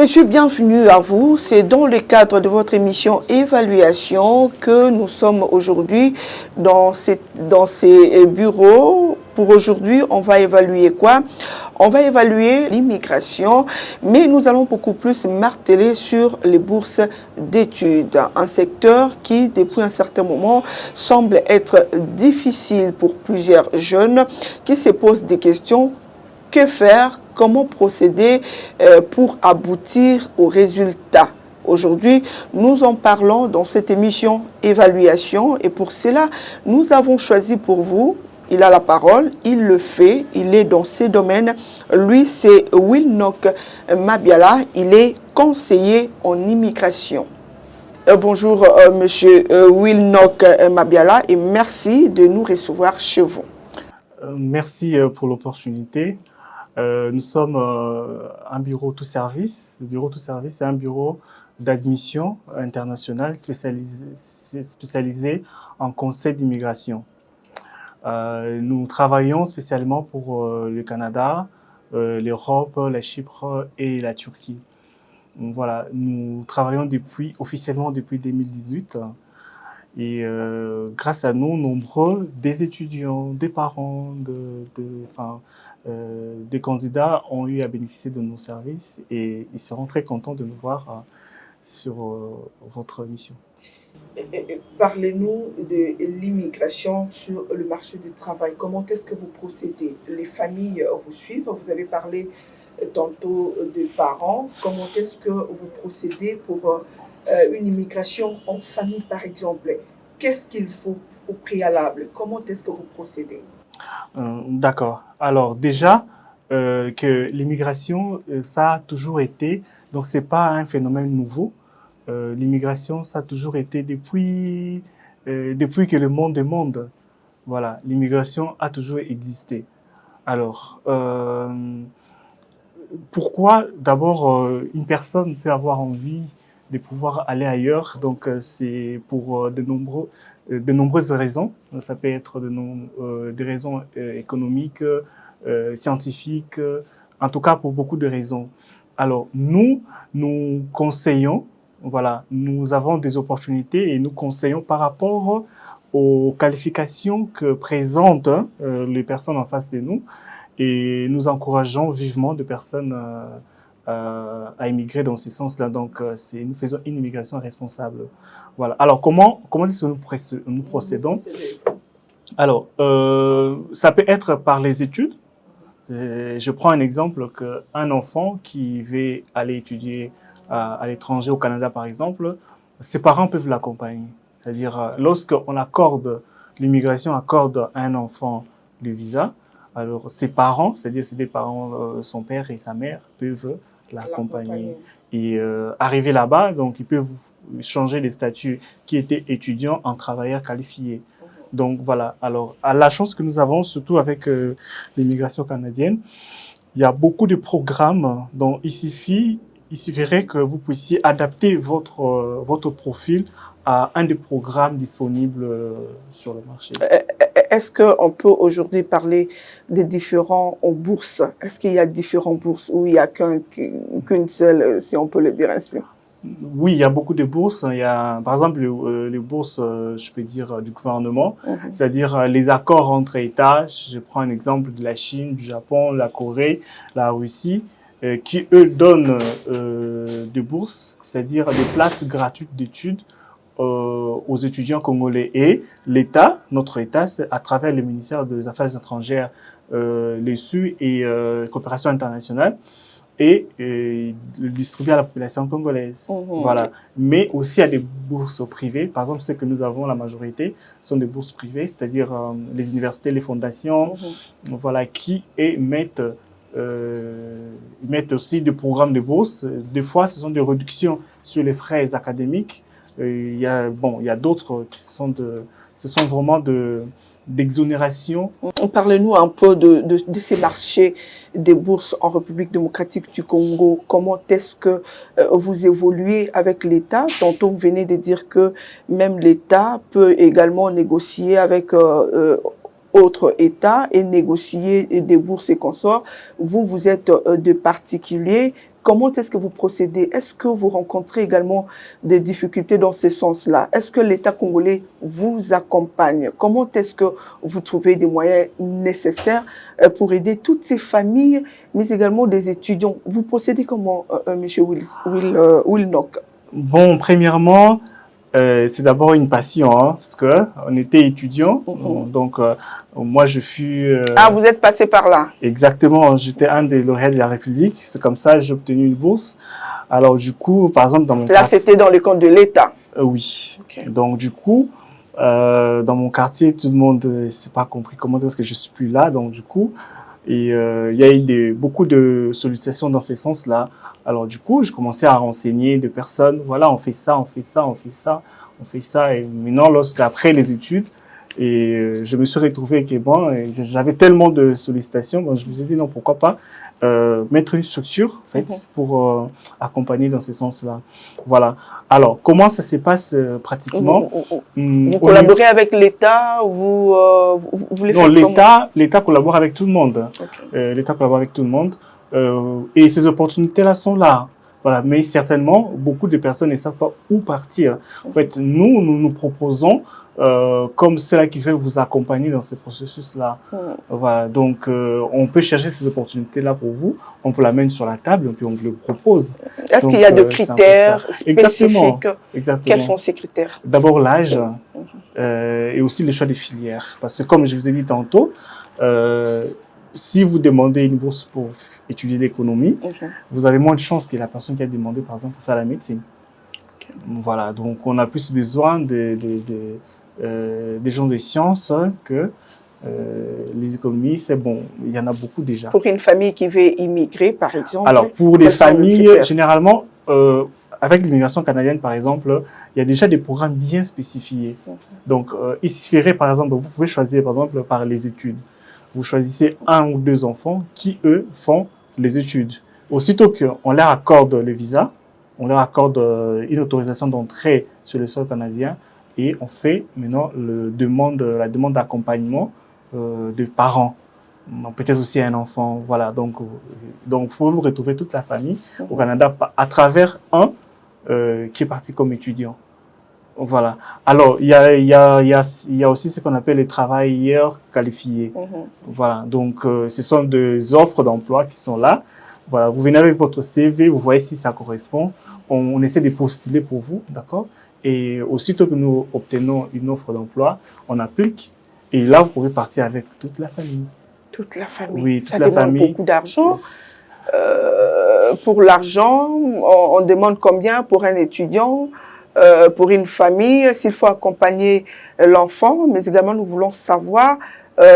Monsieur, bienvenue à vous. C'est dans le cadre de votre émission Évaluation que nous sommes aujourd'hui dans ces bureaux. Pour aujourd'hui, on va évaluer quoi? On va évaluer l'immigration, mais nous allons beaucoup plus marteler sur les bourses d'études, un secteur qui, depuis un certain moment, semble être difficile pour plusieurs jeunes qui se posent des questions. Que faire? Comment procéder pour aboutir aux résultats? Aujourd'hui, nous en parlons dans cette émission Évaluation et pour cela, nous avons choisi pour vous, il a la parole, il le fait, il est dans ces domaines. Lui, c'est Wilnock Mabiala, il est conseiller en immigration. Bonjour, monsieur Wilnock Mabiala, et merci de nous recevoir chez vous. Merci pour l'opportunité. Nous sommes un bureau tout service. Le bureau tout service, c'est un bureau d'admission internationale spécialisé en conseil d'immigration. Nous travaillons spécialement pour le Canada, l'Europe, la Chypre et la Turquie. Donc, voilà, nous travaillons officiellement depuis 2018. Et grâce à nous, nombreux des étudiants, des parents, des candidats ont eu à bénéficier de nos services et ils seront très contents de nous voir sur votre mission. Parlez-nous de l'immigration sur le marché du travail. Comment est-ce que vous procédez? Les familles vous suivent. Vous avez parlé tantôt de parents. Comment est-ce que vous procédez pour une immigration en famille, par exemple? Qu'est-ce qu'il faut au préalable? Comment est-ce que vous procédez? D'accord. Alors déjà, que l'immigration, ça a toujours été, donc c'est pas un phénomène nouveau. L'immigration, ça a toujours été depuis que le monde est monde. Voilà, l'immigration a toujours existé. Alors, pourquoi d'abord une personne peut avoir envie de pouvoir aller ailleurs? Donc c'est pour de nombreuses raisons. Ça peut être des raisons économiques, scientifiques, en tout cas pour beaucoup de raisons. Alors nous conseillons, voilà, nous avons des opportunités et nous conseillons par rapport aux qualifications que présentent les personnes en face de nous. Et nous encourageons vivement des personnes à immigrer dans ce sens-là. Donc, nous faisons une immigration responsable. Voilà. Alors, comment est-ce que nous procédons? Alors, ça peut être par les études. Je prends un exemple qu'un enfant qui veut aller étudier à l'étranger, au Canada par exemple, ses parents peuvent l'accompagner. C'est-à-dire, lorsqu'on accorde, l'immigration accorde à un enfant le visa, alors ses parents, c'est-à-dire ses parents, son père et sa mère, peuvent l'accompagner. Et arriver là-bas, donc ils peuvent changer les statuts qui étaient étudiants en travailleurs qualifiés. Donc voilà, alors à la chance que nous avons, surtout avec l'immigration canadienne, il y a beaucoup de programmes dont il suffirait que vous puissiez adapter votre profil à un des programmes disponibles sur le marché. Est-ce qu'on peut aujourd'hui parler des différents bourses? Est-ce qu'il y a différentes bourses ou il n'y a qu'une seule, si on peut le dire ainsi? Oui, il y a beaucoup de bourses. Il y a, par exemple, les bourses, je peux dire, du gouvernement, c'est-à-dire les accords entre États. Je prends un exemple de la Chine, du Japon, la Corée, la Russie, qui, eux, donnent des bourses, c'est-à-dire des places gratuites d'études aux étudiants congolais. Et l'État, notre État, à travers le ministère des Affaires étrangères, les SU et coopération internationale, et le distribuer à la population congolaise. Voilà. Mais aussi à des bourses privées. Par exemple, ce que nous avons, la majorité, sont des bourses privées, c'est-à-dire les universités, les fondations, voilà, qui mettent aussi des programmes de bourse. Des fois, ce sont des réductions sur les frais académiques. Il y a d'autres qui sont vraiment d'exonération. Parlez-nous un peu de ces marchés des bourses en République démocratique du Congo. Comment est-ce que vous évoluez avec l'État? Tantôt, vous venez de dire que même l'État peut également négocier avec autres États et négocier des bourses et consorts. Vous êtes de particuliers. comment est-ce que vous procédez? Est-ce que vous rencontrez également des difficultés dans ce sens-là? Est-ce que l'État congolais vous accompagne? Comment est-ce que vous trouvez des moyens nécessaires pour aider toutes ces familles, mais également des étudiants? Vous procédez comment, M. Wilnock? Bon, premièrement, c'est d'abord une passion, hein, parce que on était étudiants, donc moi je fus... Ah, vous êtes passé par là? Exactement, j'étais un des lauréats de la République, c'est comme ça que j'ai obtenu une bourse. Alors du coup, par exemple, dans mon Là, c'était dans le compte de l'État? Oui, donc du coup, dans mon quartier, tout le monde ne s'est pas compris comment est-ce que je suis plus là, donc du coup, et il y a eu beaucoup de sollicitations dans ce sens-là. Alors du coup, je commençais à renseigner des personnes, voilà, on fait ça, on fait ça, on fait ça, on fait ça. Et maintenant, lorsqu'après les études, je me suis retrouvé que bon, j'avais tellement de sollicitations, bon, je me suis dit non, pourquoi pas mettre une structure en fait, pour accompagner dans ce sens-là. Voilà. Alors, comment ça se passe pratiquement? Vous collaborez avec l'État, vous voulez faire comment? L'État collabore avec tout le monde. L'État collabore avec tout le monde. Et ces opportunités-là sont là. Voilà. Mais certainement, beaucoup de personnes ne savent pas où partir. En fait, nous proposons, comme ceux-là qui veulent vous accompagner dans ce processus-là. Voilà. Donc, on peut chercher ces opportunités-là pour vous. On vous l'amène sur la table et puis on vous le propose. Est-ce qu'il y a des critères spécifiques? Exactement. Quels sont ces critères? D'abord, l'âge et aussi le choix des filières. Parce que comme je vous ai dit tantôt, si vous demandez une bourse pour étudier l'économie, vous avez moins de chances que la personne qui a demandé, par exemple, pour faire la médecine. Voilà, donc on a plus besoin des gens de sciences que les économistes. C'est bon, il y en a beaucoup déjà. Pour une famille qui veut immigrer, par exemple? Alors, pour les familles, généralement, avec l'immigration canadienne, par exemple, il y a déjà des programmes bien spécifiés. Donc, il suffirait, par exemple, vous pouvez choisir, par exemple, par les études. Vous choisissez un ou deux enfants qui, eux, font les études. Aussitôt qu'on leur accorde le visa, on leur accorde une autorisation d'entrée sur le sol canadien et on fait maintenant la demande d'accompagnement de parents. Peut-être aussi un enfant. Voilà, donc vous pouvez vous retrouver toute la famille au Canada à travers un qui est parti comme étudiant. Voilà. Alors, il y a aussi ce qu'on appelle les travailleurs qualifiés. Voilà. Donc, ce sont des offres d'emploi qui sont là. Voilà. Vous venez avec votre CV, vous voyez si ça correspond. On essaie de postuler pour vous, d'accord? Et aussitôt que nous obtenons une offre d'emploi, on applique. Et là, vous pouvez partir avec toute la famille. Toute la famille? Oui, toute ça la demande famille. Beaucoup d'argent. Pour l'argent, on demande combien pour un étudiant? Pour une famille, s'il faut accompagner l'enfant, mais également nous voulons savoir,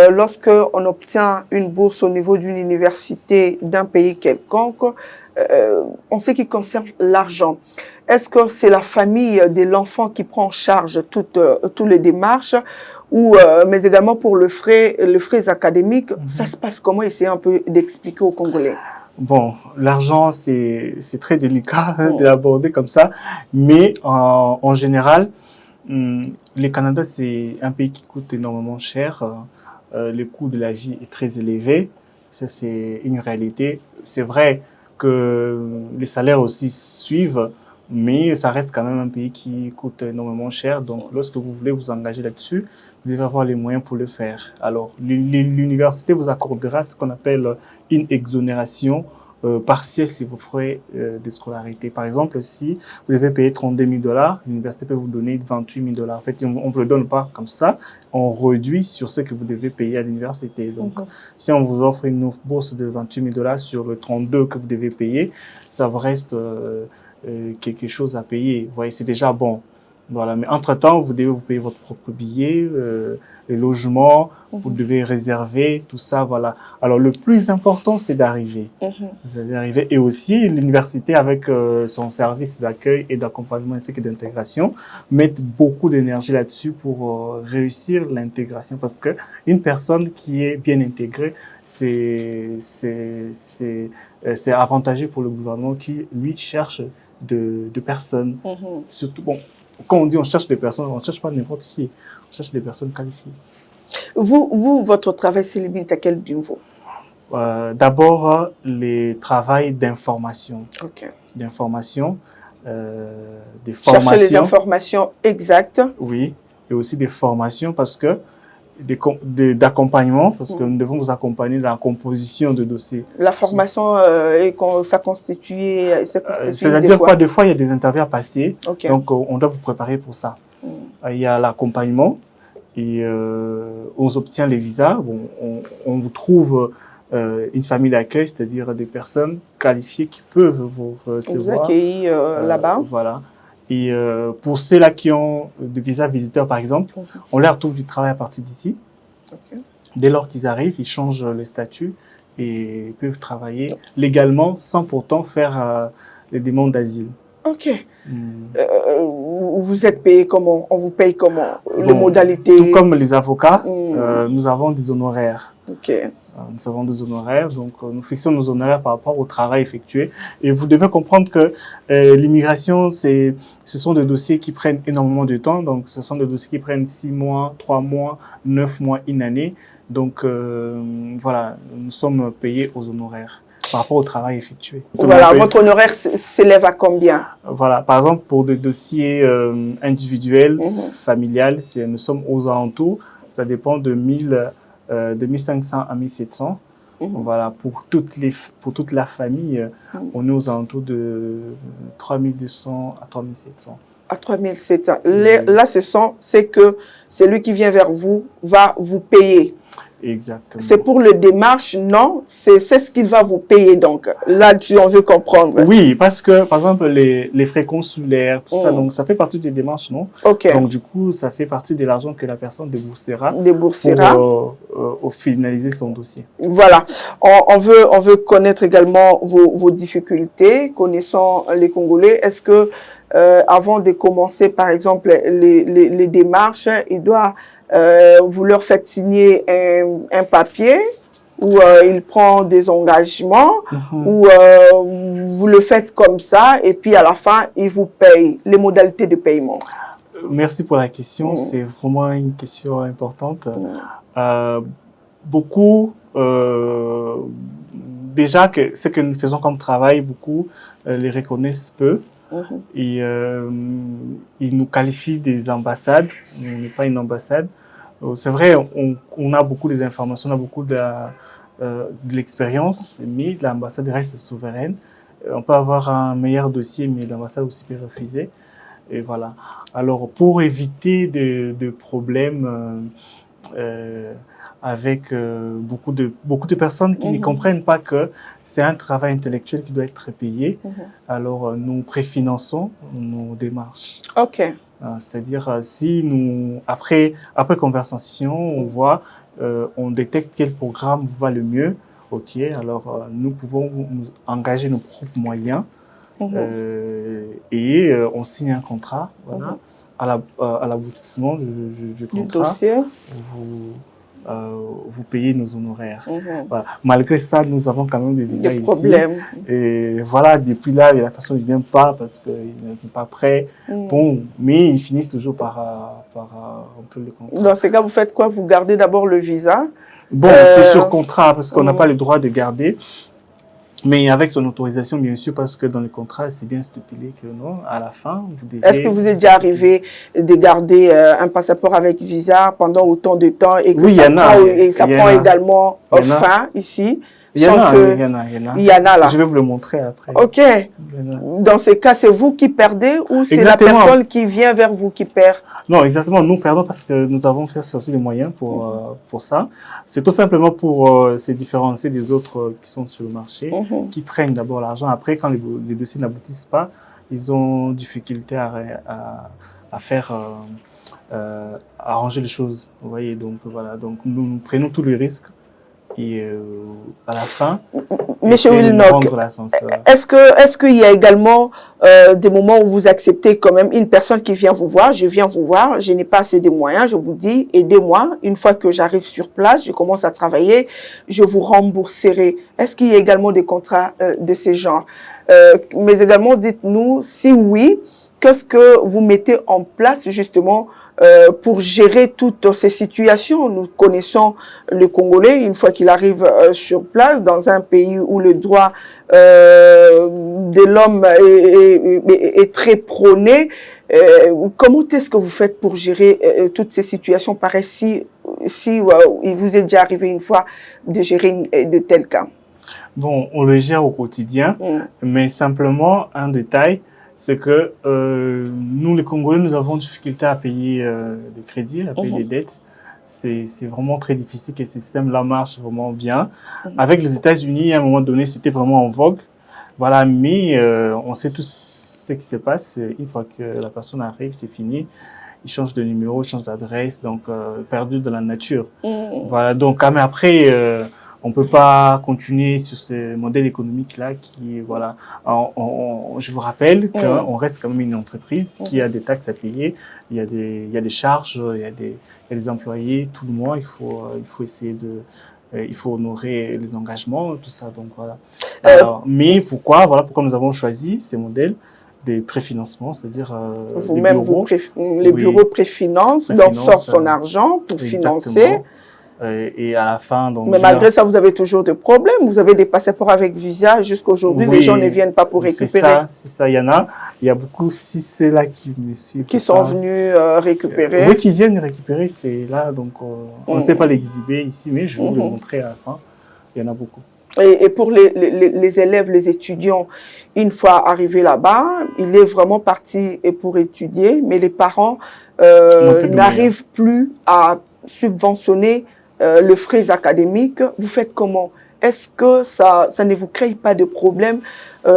lorsque on obtient une bourse au niveau d'une université d'un pays quelconque, en ce qui concerne l'argent, est-ce que c'est la famille de l'enfant qui prend en charge toutes les démarches, ou mais également pour les frais académiques, ça se passe comment? Essayez un peu d'expliquer aux Congolais. Bon, l'argent, c'est très délicat de l'aborder comme ça, mais en général, le Canada, c'est un pays qui coûte énormément cher. Le coût de la vie est très élevé. Ça, c'est une réalité. C'est vrai que les salaires aussi suivent, mais ça reste quand même un pays qui coûte énormément cher. Donc, lorsque vous voulez vous engager là-dessus, vous devez avoir les moyens pour le faire. Alors, l'université vous accordera ce qu'on appelle une exonération partielle si vous ferez des scolarités. Par exemple, si vous devez payer 32 000 $, l'université peut vous donner 28 000 $. En fait, on ne vous le donne pas comme ça, on réduit sur ce que vous devez payer à l'université. Donc, si on vous offre une bourse de 28 000 $ sur le 32 que vous devez payer, ça vous reste quelque chose à payer. Vous voyez, c'est déjà bon. Voilà. Mais entre-temps, vous devez vous payer votre propre billet, les logements, vous devez réserver, tout ça, voilà. Alors, le plus important, c'est d'arriver. Vous allez arriver. Et aussi, l'université, avec son service d'accueil et d'accompagnement ainsi que d'intégration, mettent beaucoup d'énergie là-dessus pour réussir l'intégration. Parce que une personne qui est bien intégrée, c'est avantageux pour le gouvernement qui, lui, cherche de personnes. Surtout, bon, quand on dit on cherche des personnes, on ne cherche pas n'importe qui, on cherche des personnes qualifiées. Vous, votre travail se limite à quel niveau? D'abord, les travails d'information. Ok. D'information, des Chercher les formations. informations exactes. Oui, et aussi des formations parce que d'accompagnement, parce que nous devons vous accompagner dans la composition de dossiers. La formation, ça constitue de C'est-à-dire quoi? quoi? Des fois, il y a des interviews à passer, Ok. donc on doit vous préparer pour ça. Il y a l'accompagnement et on obtient les visas. Bon, on vous trouve une famille d'accueil, c'est-à-dire des personnes qualifiées qui peuvent vous recevoir. Vous accueillir là-bas. Voilà. Et pour ceux-là qui ont des visas visiteurs, par exemple, on leur trouve du travail à partir d'ici. Okay. Dès lors qu'ils arrivent, ils changent le statut et peuvent travailler légalement sans pourtant faire les demandes d'asile. Ok. Vous êtes payé comment? On vous paye comment? Les modalités? Tout comme les avocats, nous avons des honoraires. Ok. Nous avons des honoraires, donc nous fixons nos honoraires par rapport au travail effectué. Et vous devez comprendre que l'immigration, ce sont des dossiers qui prennent énormément de temps. Donc, ce sont des dossiers qui prennent 6 mois, 3 mois, 9 mois, une année. Donc, voilà, nous sommes payés aux honoraires par rapport au travail effectué. Voilà, votre honoraire s'élève à combien? Voilà, par exemple, pour des dossiers individuels, familiales, nous sommes aux alentours. Ça dépend de 1500 à 1700. Voilà, pour toute la famille, on est aux alentours de 3200 à 3700. À 3700. Là, c'est que celui qui vient vers vous va vous payer. Exactement. C'est pour le démarche, non? C'est ce qu'il va vous payer, donc. Là, on veut comprendre. Oui, parce que, par exemple, les frais consulaires, tout ça, donc ça fait partie des démarches, non? Ok. Donc, du coup, ça fait partie de l'argent que la personne déboursera. Pour finaliser son dossier. Voilà. On veut connaître également vos difficultés, connaissant les Congolais. Est-ce que, avant de commencer, par exemple, les démarches, il doit vous leur faites signer un papier où il prend des engagements, ou vous le faites comme ça et puis à la fin, il vous paye. Les modalités de paiement. Merci pour la question. C'est vraiment une question importante. Beaucoup, déjà, ce que nous faisons comme travail, beaucoup les reconnaissent peu. Et ils nous qualifient des ambassades. On n'est pas une ambassade. C'est vrai, on a beaucoup des informations, on a beaucoup de l'expérience, mais l'ambassade reste souveraine. On peut avoir un meilleur dossier, mais l'ambassade aussi peut refuser. Et voilà. Alors, pour éviter de problèmes avec beaucoup de personnes qui ne comprennent pas que c'est un travail intellectuel qui doit être payé, alors nous préfinançons nos démarches. Ok. C'est-à-dire, si nous, après conversation, on voit, on détecte quel programme va le mieux, ok, alors nous pouvons engager nos propres moyens et on signe un contrat, voilà, à l'aboutissement du contrat, dossier. Vous payez nos honoraires. Voilà. Malgré ça, nous avons quand même des visas ici. Problèmes. Et voilà, depuis là, la personne ne vient pas parce qu'il n'est pas prêt. Bon, mais ils finissent toujours par remplir le contrat. Dans ces cas, vous faites quoi? Vous gardez d'abord le visa? Bon, c'est sur contrat parce qu'on n'a pas le droit de garder. Mais avec son autorisation, bien sûr, parce que dans le contrat, c'est bien stipulé que non, à la fin, vous devez... Est-ce que vous êtes déjà arrivé de garder un passeport avec visa pendant autant de temps et que ça prend également fin ici? Il y en a. Il y en a là. Je vais vous le montrer après. Ok. Dans ces cas, c'est vous qui perdez ou c'est la personne qui vient vers vous qui perd? Non, exactement. Nous perdons parce que nous avons fait sortir les moyens pour ça. C'est tout simplement pour se différencier des autres qui sont sur le marché, qui prennent d'abord l'argent. Après, quand les dossiers n'aboutissent pas, ils ont difficulté à faire arranger les choses. Vous voyez, donc voilà. Donc nous prenons tous les risques. Et à la fin, Monsieur Wilnock, est-ce qu'il y a également des moments où vous acceptez quand même une personne qui vient vous voir, je viens vous voir, je n'ai pas assez de moyens, je vous dis, aidez-moi. Une fois que j'arrive sur place, je commence à travailler, je vous rembourserai. Est-ce qu'il y a également des contrats de ce genre? Mais également, dites-nous, si oui, qu'est-ce que vous mettez en place justement pour gérer toutes ces situations? Nous connaissons le Congolais, une fois qu'il arrive sur place, dans un pays où le droit de l'homme est très prôné. Comment est-ce que vous faites pour gérer toutes ces situations pareilles si il vous est déjà arrivé une fois de gérer de tels cas? Bon, on le gère au quotidien, mais simplement, un détail, c'est que nous, les Congolais, nous avons difficulté à payer des crédits, à payer des dettes. C'est vraiment très difficile que ce système-là marche vraiment bien. Avec les États-Unis, à un moment donné, c'était vraiment en vogue. Voilà, mais on sait tous ce qui se passe. Une fois que la personne arrive, c'est fini. Il change de numéro, il change d'adresse, donc perdu de la nature. Voilà, donc, mais après, on peut pas continuer sur ce modèle économique-là qui, voilà, je vous rappelle qu'on reste quand même une entreprise qui a des taxes à payer, il y a des charges, il y a des employés tout le mois, il faut essayer il faut honorer les engagements, tout ça, donc voilà. Alors, mais pourquoi nous avons choisi ces modèles des préfinancements, c'est-à-dire vous-même, les bureaux préfinancent, donc sortent son argent pour financer. Et à la fin, donc. Mais malgré ça, vous avez toujours des problèmes. Vous avez des passeports avec visa. Jusqu'aujourd'hui, les gens ne viennent pas pour récupérer. C'est ça. Il y a beaucoup, si c'est là qui me suivent. Qui sont venus récupérer. Oui, qui viennent récupérer, c'est là. Donc, on ne sait pas l'exhiber ici, mais je vais vous le montrer à la fin. Il y en a beaucoup. Et pour les élèves, les étudiants, une fois arrivés là-bas, il est vraiment parti pour étudier, mais les parents n'arrivent plus à subventionner le frais académique. Vous faites comment? Est-ce que ça ne vous crée pas de problème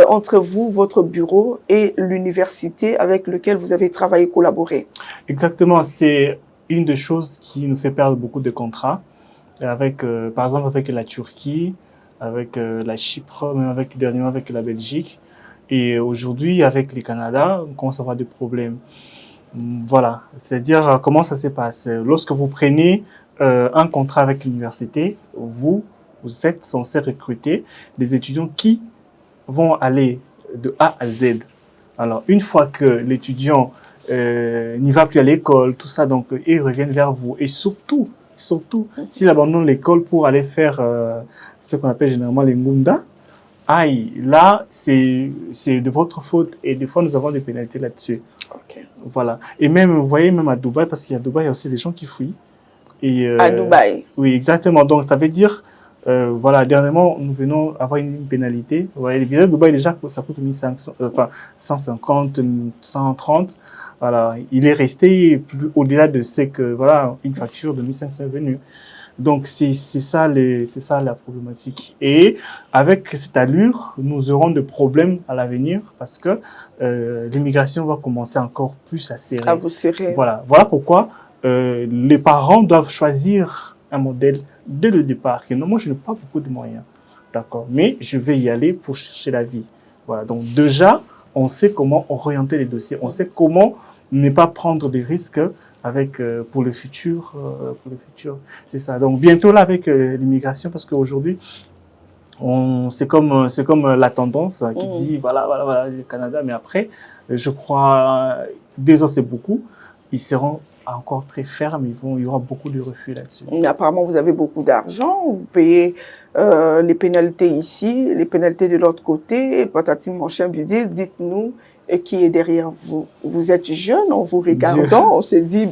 entre vous, votre bureau et l'université avec laquelle vous avez travaillé, collaboré? Exactement, c'est une des choses qui nous fait perdre beaucoup de contrats, par exemple avec la Turquie, avec la Chypre, même dernièrement avec la Belgique. Et aujourd'hui, avec le Canada, on commence à avoir des problèmes. Voilà, c'est-à-dire comment ça se passe. Lorsque vous prenez un contrat avec l'université, vous êtes censé recruter des étudiants qui vont aller de A à Z. Alors, une fois que l'étudiant n'y va plus à l'école, tout ça, donc ils reviennent vers vous. Et surtout, s'il abandonne l'école pour aller faire ce qu'on appelle généralement les Ngunda, là, c'est de votre faute. Et des fois, nous avons des pénalités là-dessus. Okay. Voilà. Et même, vous voyez, même à Dubaï, parce qu'à Dubaï, il y a aussi des gens qui fuient. À Dubaï. Oui, exactement. Donc, ça veut dire, voilà, dernièrement, nous venons avoir une pénalité. Vous voyez, les billets de Dubaï, déjà, ça coûte 150, 130. Voilà. Il est resté au-delà de ce que, voilà, une facture de 1500 est venue. Donc, c'est ça la problématique. Et avec cette allure, nous aurons des problèmes à l'avenir parce que l'immigration va commencer encore plus à serrer. À vous serrer. Voilà pourquoi les parents doivent choisir un modèle dès le départ. Et non, moi, je n'ai pas beaucoup de moyens, d'accord, mais je vais y aller pour chercher la vie. Voilà. Donc, déjà, on sait comment orienter les dossiers. On sait comment ne pas prendre des risques avec pour le futur. C'est ça. Donc bientôt là avec l'immigration, parce qu'aujourd'hui c'est comme la tendance qui dit voilà le Canada, mais après je crois 2 ans c'est beaucoup. Ils seront encore très fermes, il y aura beaucoup de refus là-dessus. Apparemment vous avez beaucoup d'argent, vous payez les pénalités ici, les pénalités de l'autre côté. Patati Monchin Budil, dites-nous. Qui est derrière vous? Vous êtes jeune, en vous regardant, on s'est dit,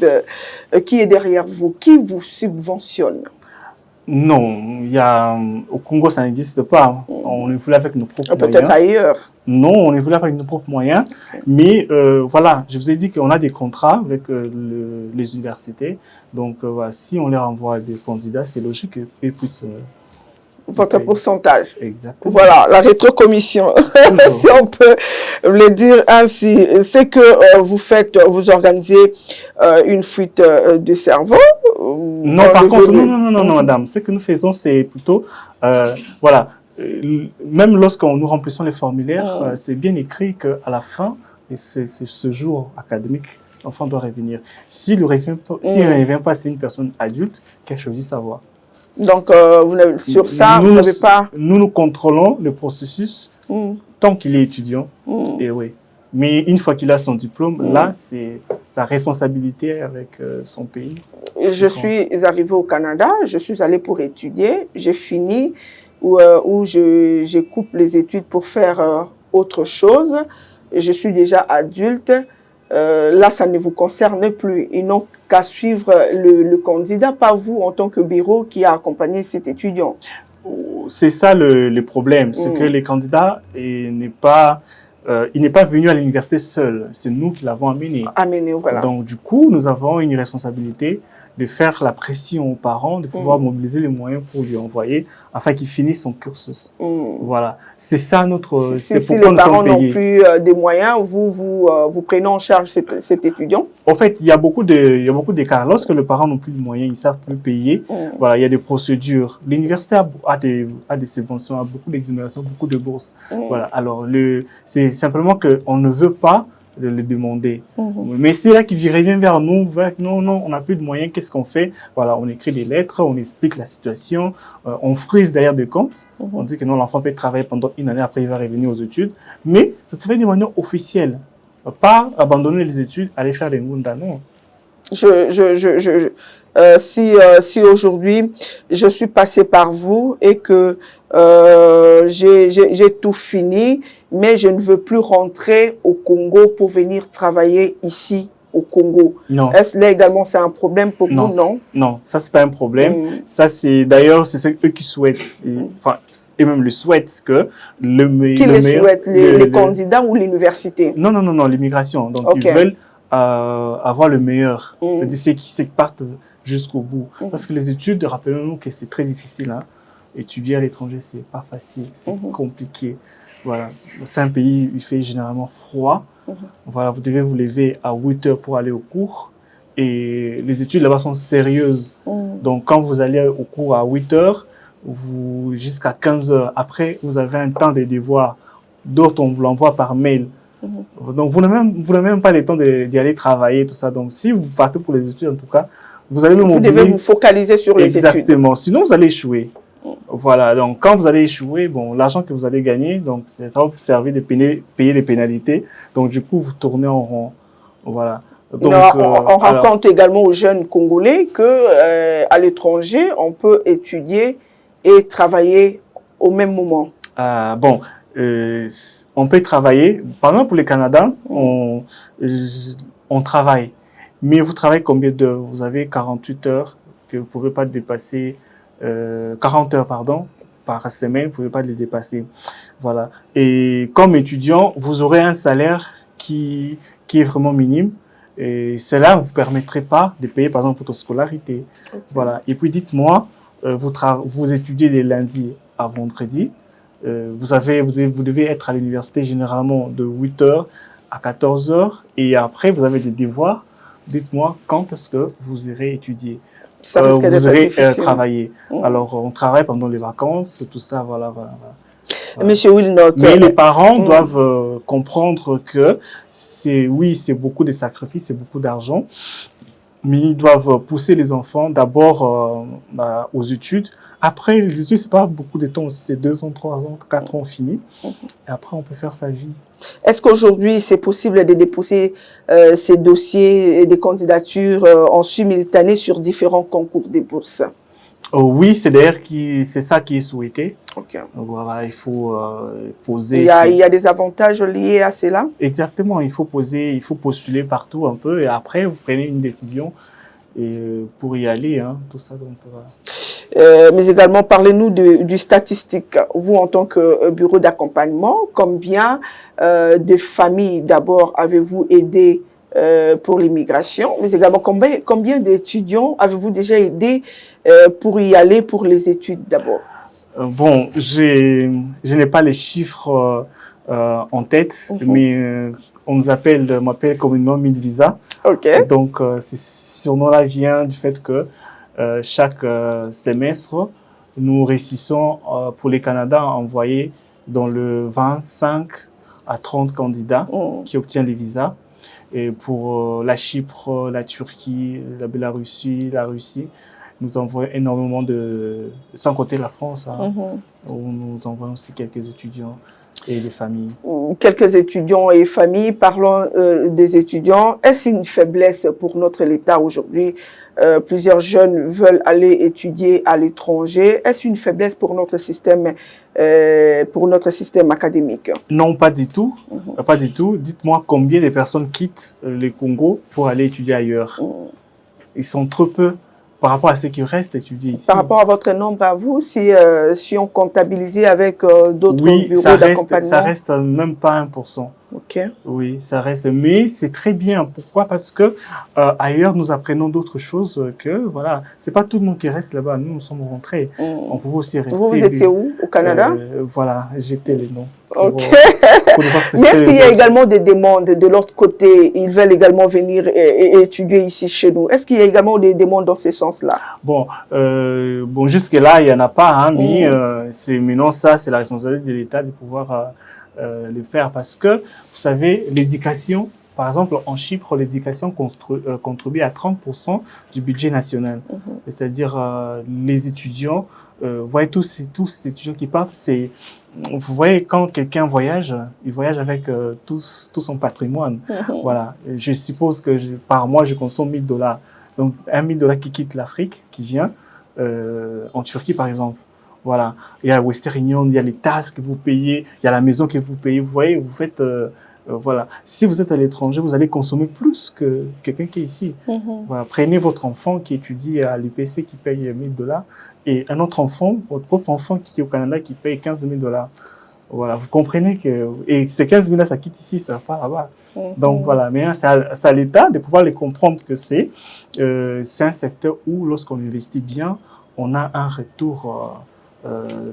qui est derrière vous? Qui vous subventionne? Non, au Congo, ça n'existe pas. On est voulu avec nos propres moyens. Peut-être ailleurs. Non, on est voulu avec nos propres moyens. Okay. Mais voilà, je vous ai dit qu'on a des contrats avec les universités. Donc, voilà, si on leur envoie des candidats, c'est logique qu'ils puissent... votre pourcentage. Exactement. Voilà, la rétrocommission, si on peut le dire ainsi. C'est que vous organisez une fuite de cerveau. Non, par contre, non, madame. Ce que nous faisons, c'est plutôt, voilà, même lorsque nous remplissons les formulaires, c'est bien écrit qu'à la fin, c'est ce jour académique, l'enfant doit revenir. S'il ne revient pas, c'est une personne adulte qui a choisi sa voie. Donc, sur ça, vous n'avez pas... Nous contrôlons le processus tant qu'il est étudiant. Et oui. Mais une fois qu'il a son diplôme, là, c'est sa responsabilité avec son pays. Je suis arrivée au Canada, je suis allée pour étudier, j'ai fini où je coupe les études pour faire autre chose. Je suis déjà adulte. Là, ça ne vous concerne plus. Ils n'ont qu'à suivre le candidat, pas vous en tant que bureau qui a accompagné cet étudiant. C'est ça le problème, c'est que les candidats il n'est pas venu à l'université seul, c'est nous qui l'avons amené. Voilà. Donc du coup, nous avons une responsabilité de faire la pression aux parents, de pouvoir mobiliser les moyens pour lui envoyer afin qu'il finisse son cursus. Voilà, c'est ça notre... Si les parents n'ont plus des moyens, vous prenez en charge cet étudiant? En fait, il y a beaucoup d'écarts. Lorsque les parents n'ont plus de moyens, ils ne savent plus payer. Voilà, il y a des procédures. L'université a des subventions, a beaucoup d'exonérations, beaucoup de bourses. Voilà, alors c'est simplement qu'on ne veut pas le demander. Mais c'est là qu'il revient vers nous, non, on n'a plus de moyens, qu'est-ce qu'on fait? Voilà, on écrit des lettres, on explique la situation, on frise derrière des comptes, on dit que non, l'enfant peut travailler pendant une année, après il va revenir aux études, mais ça se fait de manière officielle. Pas abandonner les études, aller faire des ngunda, non. Si aujourd'hui je suis passée par vous et que j'ai tout fini, mais je ne veux plus rentrer au Congo pour venir travailler ici au Congo. Non. Est-ce là également c'est un problème pour vous? Non. Non, ça c'est pas un problème. Ça c'est d'ailleurs c'est eux qui souhaitent, et même le souhaitent que le meilleur. Souhaitent les candidats ou l'université? Non, l'immigration. Donc ils veulent avoir le meilleur. C'est-à-dire ceux qui partent jusqu'au bout. Parce que les études, rappelons-nous que c'est très difficile. Hein. Étudier à l'étranger, c'est pas facile, c'est compliqué. Voilà. C'est un pays où il fait généralement froid. Voilà, vous devez vous lever à 8 heures pour aller au cours. Et les études là-bas sont sérieuses. Donc quand vous allez au cours à 8 heures, jusqu'à 15 heures, après vous avez un temps de devoirs. D'autres, on vous l'envoie par mail. Donc vous n'avez même pas le temps d'y aller travailler, tout ça. Donc si vous partez pour les études, en tout cas, vous devez vous focaliser sur les études. Exactement. Sinon, vous allez échouer. Voilà. Donc quand vous allez échouer, bon, l'argent que vous allez gagner, donc ça va vous servir de payer les pénalités. Donc du coup, vous tournez en rond. Voilà. Donc, on raconte également aux jeunes Congolais que à l'étranger, on peut étudier et travailler au même moment. On peut travailler. Par exemple, pour le Canada, on travaille. Mais vous travaillez combien d'heures? Vous avez 48 heures que vous ne pouvez pas dépasser, 40 heures, pardon, par semaine, vous ne pouvez pas les dépasser. Voilà. Et comme étudiant, vous aurez un salaire qui est vraiment minime. Et cela ne vous permettrait pas de payer, par exemple, votre scolarité. Voilà. Et puis, dites-moi, vous étudiez les lundis à vendredi. Vous devez être à l'université généralement de 8 heures à 14 heures. Et après, vous avez des devoirs. Dites-moi, quand est-ce que vous irez étudier? Ça risque vous irez travailler. Alors, on travaille pendant les vacances, tout ça, voilà. Monsieur Wilnock. Mais les parents doivent comprendre que c'est beaucoup de sacrifices, c'est beaucoup d'argent. Mais ils doivent pousser les enfants d'abord aux études. Après, les études, c'est pas beaucoup de temps aussi, c'est 2 ans, 3 ans, 4 ans fini. Et après, on peut faire sa vie. Est-ce qu'aujourd'hui, c'est possible de déposer ces dossiers et des candidatures en simultané sur différents concours des bourses? Oui, c'est ça qui est souhaité. Okay. Donc, voilà, il faut poser. Il y a des avantages liés à cela? Exactement, il faut postuler partout un peu et après, vous prenez une décision pour y aller, hein, tout ça. Donc, voilà. Mais également, parlez-nous du statistique. Vous, en tant que bureau d'accompagnement, combien de familles, d'abord, avez-vous aidé pour l'immigration, mais également combien d'étudiants avez-vous déjà aidé pour y aller pour les études d'abord? Bon, je n'ai pas les chiffres en tête, mais on m'appelle communément Midvisa. Okay. Donc, ce nom-là vient du fait que chaque semestre, nous réussissons pour les Canada à envoyer dans le 25 à 30 candidats qui obtiennent les visas. Et pour la Chypre, la Turquie, la Bélarussie, la Russie, nous envoyons énormément sans compter la France, hein, où nous envoyons aussi quelques étudiants. et les familles. Quelques étudiants et familles, parlons des étudiants. Est-ce une faiblesse pour notre État aujourd'hui? Plusieurs jeunes veulent aller étudier à l'étranger. Est-ce une faiblesse pour notre système académique? Non, pas du tout. Pas du tout. Dites-moi combien de personnes quittent le Congo pour aller étudier ailleurs. Ils sont trop peu par rapport à ceux qui restent étudier ici. Par rapport à votre nombre à vous, si on comptabilisait avec d'autres bureaux d'accompagnement? Ça reste même pas 1%. Ok. Oui, ça reste. Mais c'est très bien. Pourquoi? Parce que ailleurs, nous apprenons d'autres choses que, voilà, c'est pas tout le monde qui reste là-bas. Nous sommes rentrés. On pouvait aussi rester. Vous étiez où? Au Canada? Voilà, j'étais les noms. Ok. Mais est-ce qu'il y a également des demandes de l'autre côté? Ils veulent également venir et étudier ici chez nous. Est-ce qu'il y a également des demandes dans ce sens-là? Bon, jusque-là, il n'y en a pas, hein, mais maintenant, ça, c'est la responsabilité de l'État de pouvoir le faire. Parce que, vous savez, l'éducation, par exemple, en Chypre, l'éducation contribue à 30% du budget national. C'est-à-dire, les étudiants, vous voyez tous ces étudiants qui partent, vous voyez, quand quelqu'un voyage, il voyage avec tout son patrimoine. Voilà. Je suppose que par mois, je consomme $1000. Donc, $1000 qui quitte l'Afrique, qui vient en Turquie, par exemple. Voilà. Il y a Western Union, il y a les taxes que vous payez, il y a la maison que vous payez. Vous voyez, vous faites... voilà. Si vous êtes à l'étranger, vous allez consommer plus que quelqu'un qui est ici. Voilà. Prenez votre enfant qui étudie à l'UPC qui paye $1000 et un autre enfant, votre propre enfant qui est au Canada qui paye $15 000. Voilà. Vous comprenez que... Et ces 15 000 là, ça quitte ici, ça va pas là-bas. Donc voilà. Mais c'est à l'État de pouvoir les comprendre que c'est un secteur où, lorsqu'on investit bien, on a un retour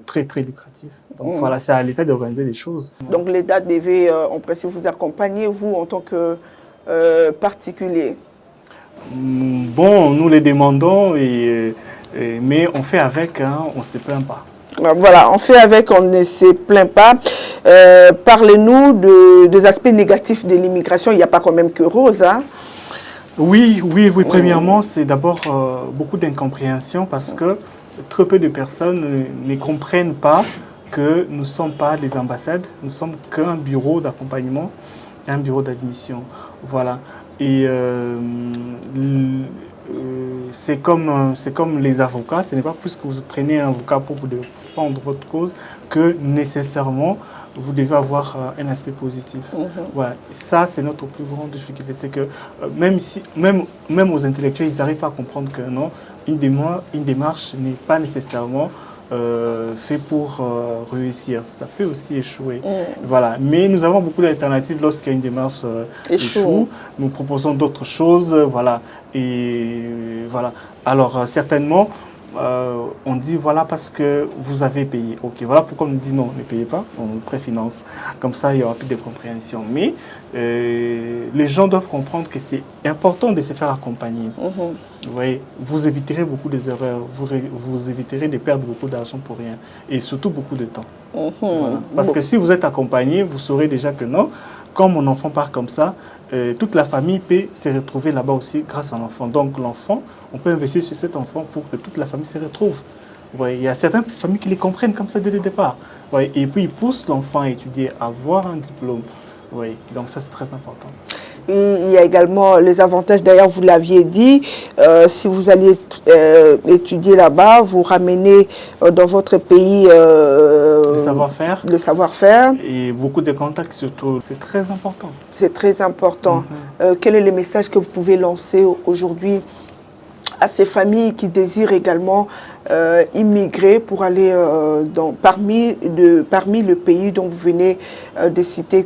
très, très lucratif. Donc voilà, c'est à l'État d'organiser les choses. Donc l'État devait, en principe, vous accompagner, vous, en tant que particulier? Bon, nous les demandons, mais on fait avec, hein, on ne se plaint pas. Voilà, on fait avec, on ne se plaint pas. Parlez-nous des aspects négatifs de l'immigration. Il n'y a pas quand même que rose, hein? Oui. Premièrement, c'est d'abord beaucoup d'incompréhension parce que très peu de personnes ne comprennent pas que nous ne sommes pas des ambassades, nous sommes qu'un bureau d'accompagnement, un bureau d'admission. Voilà. Et c'est comme les avocats, ce n'est pas plus que vous prenez un avocat pour vous défendre votre cause que nécessairement vous devez avoir un aspect positif. Voilà. Ça, c'est notre plus grande difficulté. C'est que même aux intellectuels, ils n'arrivent pas à comprendre que non, une démarche n'est pas nécessairement fait pour réussir. Ça peut aussi échouer. Voilà. Mais nous avons beaucoup d'alternatives lorsqu'il y a une démarche échoue. Nous proposons d'autres choses. Voilà. Et voilà. Alors, certainement, on dit voilà parce que vous avez payé. Ok, voilà pourquoi on nous dit non, ne payez pas, on préfinance. Comme ça, il y aura plus de compréhension. Mais les gens doivent comprendre que c'est important de se faire accompagner. Vous voyez, vous éviterez beaucoup des erreurs, vous éviterez de perdre beaucoup d'argent pour rien et surtout beaucoup de temps. Voilà. Parce que si vous êtes accompagné, vous saurez déjà que non, quand mon enfant part comme ça, toute la famille peut se retrouver là-bas aussi grâce à l'enfant. Donc l'enfant, on peut investir sur cet enfant pour que toute la famille se retrouve. Ouais, il y a certaines familles qui les comprennent comme ça dès le départ. Ouais, et puis ils poussent l'enfant à étudier, à avoir un diplôme. Ouais, donc ça c'est très important. Il y a également les avantages, d'ailleurs vous l'aviez dit, si vous allez étudier là-bas, vous ramenez dans votre pays le savoir-faire. Le savoir-faire. Et beaucoup de contacts surtout, c'est très important. C'est très important. Quel est le message que vous pouvez lancer aujourd'hui à ces familles qui désirent également immigrer pour aller parmi le pays dont vous venez de citer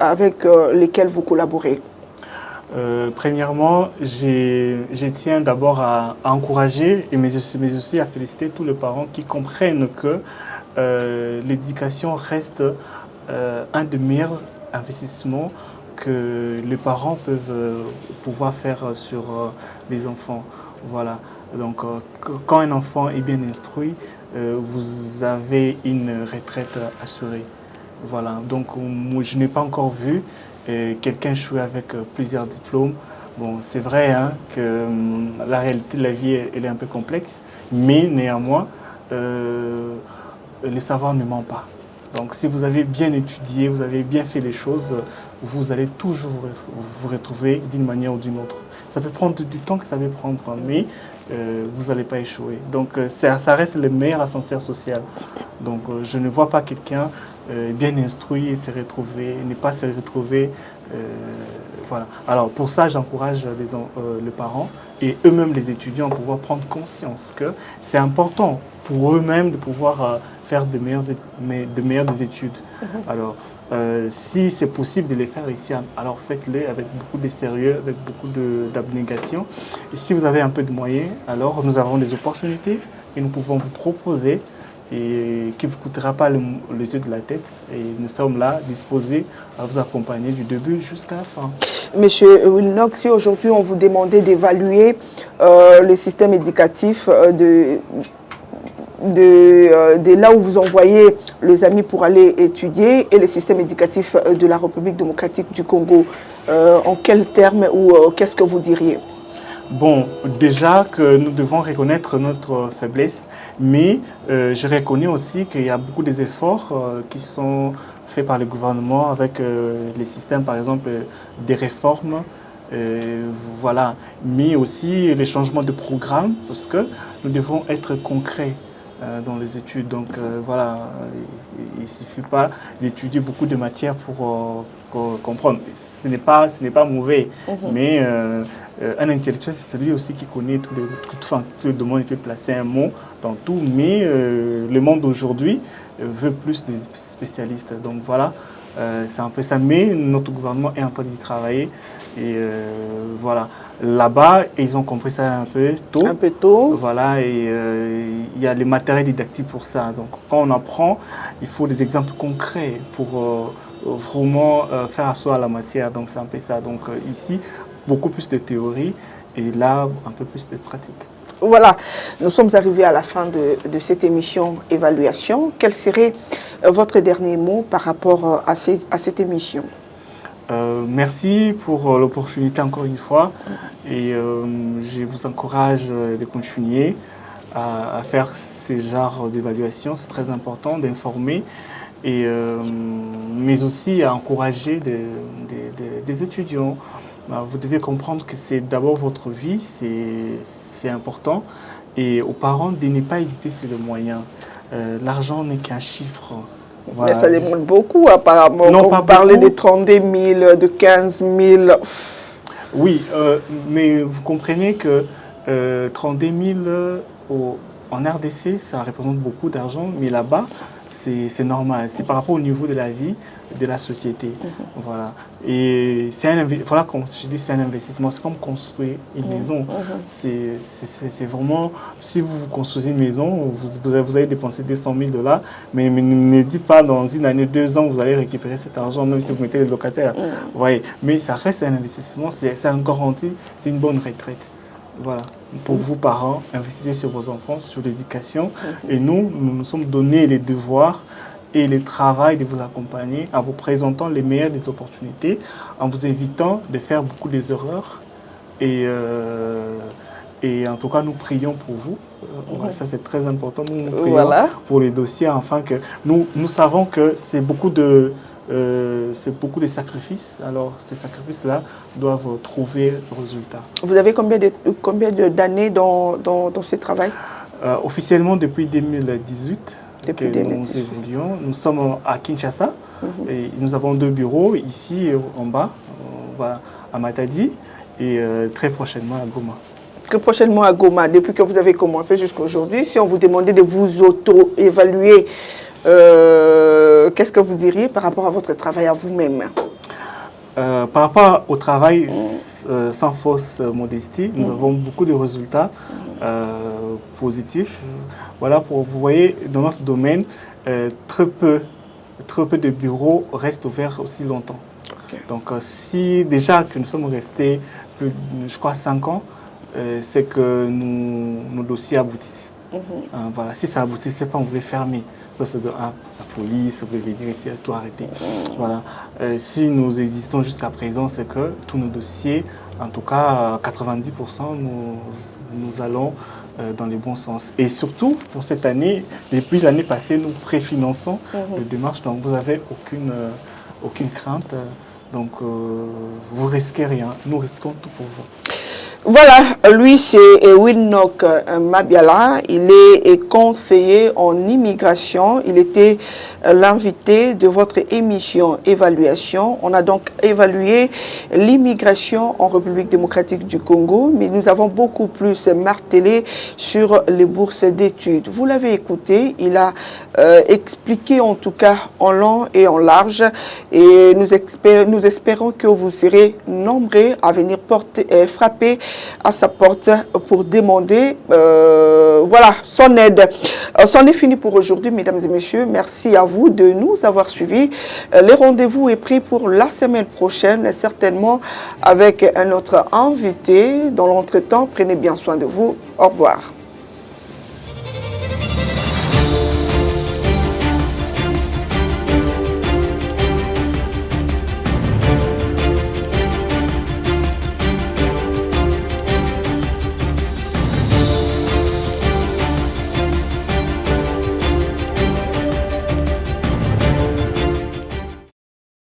avec lesquels vous collaborez? Premièrement, je tiens d'abord à encourager, mais aussi à féliciter tous les parents qui comprennent que l'éducation reste un des meilleurs investissements que les parents peuvent pouvoir faire sur les enfants. Voilà. Donc, quand un enfant est bien instruit, vous avez une retraite assurée. Voilà. Donc, moi, je n'ai pas encore vu quelqu'un échouer avec plusieurs diplômes. Bon, c'est vrai hein, que la réalité de la vie, elle est un peu complexe, mais néanmoins, le savoir ne ment pas. Donc si vous avez bien étudié, vous avez bien fait les choses, vous allez toujours vous retrouver d'une manière ou d'une autre. Ça peut prendre du temps que ça va prendre, mais vous n'allez pas échouer. Donc ça reste le meilleur ascenseur social. Donc je ne vois pas quelqu'un bien instruit et se retrouver, ne pas se retrouver. Voilà. Alors pour ça, j'encourage les parents et eux-mêmes les étudiants à pouvoir prendre conscience que c'est important pour eux-mêmes de pouvoir faire de meilleures études. Alors, si c'est possible de les faire ici, alors faites-les avec beaucoup de sérieux, avec beaucoup d'abnégation. Et si vous avez un peu de moyens, alors nous avons des opportunités et nous pouvons vous proposer et qui ne vous coûtera pas les yeux de la tête. Et nous sommes là, disposés à vous accompagner du début jusqu'à la fin. Monsieur Wilnock, si aujourd'hui on vous demandait d'évaluer le système éducatif de là où vous envoyez les amis pour aller étudier et le système éducatif de la République démocratique du Congo, en quels termes ou qu'est-ce que vous diriez? Bon, déjà que nous devons reconnaître notre faiblesse, mais je reconnais aussi qu'il y a beaucoup d'efforts qui sont faits par le gouvernement avec les systèmes, par exemple, des réformes, voilà, mais aussi les changements de programme, parce que nous devons être concrets dans les études. Donc voilà, il ne suffit pas d'étudier beaucoup de matières pour comprendre. Ce n'est pas mauvais, mais un intellectuel, c'est celui aussi qui connaît tout le monde, il peut placer un mot dans tout, mais le monde d'aujourd'hui veut plus des spécialistes. Donc voilà, c'est un peu ça, mais notre gouvernement est en train d'y travailler. Et voilà, là-bas, ils ont compris ça un peu tôt. Un peu tôt. Voilà, et il y a les matériels didactiques pour ça. Donc quand on apprend, il faut des exemples concrets pour vraiment faire asseoir la matière. Donc c'est un peu ça. Donc ici, beaucoup plus de théorie et là, un peu plus de pratique. Voilà, nous sommes arrivés à la fin de cette émission évaluation. Quel serait votre dernier mot par rapport à cette émission? Merci pour l'opportunité encore une fois et je vous encourage de continuer à faire ce genre d'évaluation. C'est très important d'informer, mais aussi à encourager des étudiants. Vous devez comprendre que c'est d'abord votre vie, c'est important, et aux parents de ne pas hésiter sur les moyens. L'argent n'est qu'un chiffre. Voilà. Mais ça demande beaucoup apparemment. Non, quand vous parlez de 32 000, de 15 000. Oui, mais vous comprenez que 32 000 en RDC, ça représente beaucoup d'argent, mais là-bas, c'est normal. C'est par rapport au niveau de la vie de la société. Voilà. Et voilà, comme je dis, c'est un investissement. C'est comme construire une maison. C'est vraiment, si vous construisez une maison, vous allez dépenser 200 000 $, mais ne dites pas dans une année, 2 ans, vous allez récupérer cet argent, même si vous mettez les locataires. Ouais. Mais ça reste un investissement, c'est un garantie, c'est une bonne retraite. Voilà. Pour vous, parents, investissez sur vos enfants, sur l'éducation. Et nous nous sommes donné les devoirs et le travail de vous accompagner en vous présentant les meilleures des opportunités, en vous évitant de faire beaucoup d'erreurs. Et en tout cas, nous prions pour vous. Ça, c'est très important. Nous prions pour les dossiers, afin que nous savons que c'est beaucoup de sacrifices. Alors, ces sacrifices-là doivent trouver résultat. Vous avez combien d'années dans ce travail? Officiellement, depuis 2018. Depuis 2018. Nous évoluons. Nous sommes à Kinshasa. Et nous avons 2 bureaux, ici en bas, à Matadi, et très prochainement à Goma. Très prochainement à Goma. Depuis que vous avez commencé jusqu'à aujourd'hui, si on vous demandait de vous auto-évaluer, qu'est-ce que vous diriez par rapport à votre travail à vous-même? Par rapport au travail, sans fausse modestie, nous avons beaucoup de résultats positifs. Voilà, vous voyez, dans notre domaine, très peu de bureaux restent ouverts aussi longtemps. Donc, si déjà que nous sommes restés, je crois, 5 ans, c'est que nos dossiers aboutissent. Voilà, si ça aboutissait pas, on voulait fermer. Ça, c'est de un. La police veut venir ici, tout arrêter. Voilà. Si nous existons jusqu'à présent, c'est que tous nos dossiers, en tout cas 90%, nous allons dans le bon sens. Et surtout, pour cette année, depuis l'année passée, nous préfinançons les démarches, donc vous n'avez aucune crainte. Donc, vous risquez rien. Nous risquons tout pour vous. Voilà, lui c'est Winnock Mabiala, il est conseiller en immigration, il était l'invité de votre émission Évaluation. On a donc évalué l'immigration en République démocratique du Congo, mais nous avons beaucoup plus martelé sur les bourses d'études. Vous l'avez écouté, il a expliqué en tout cas en long et en large, et nous espérons que vous serez nombreux à venir frapper à sa porte pour demander voilà, son aide. C'en est fini pour aujourd'hui, mesdames et messieurs. Merci à vous de nous avoir suivis. Le rendez-vous est pris pour la semaine prochaine, certainement avec un autre invité. Dans l'entretemps, prenez bien soin de vous. Au revoir.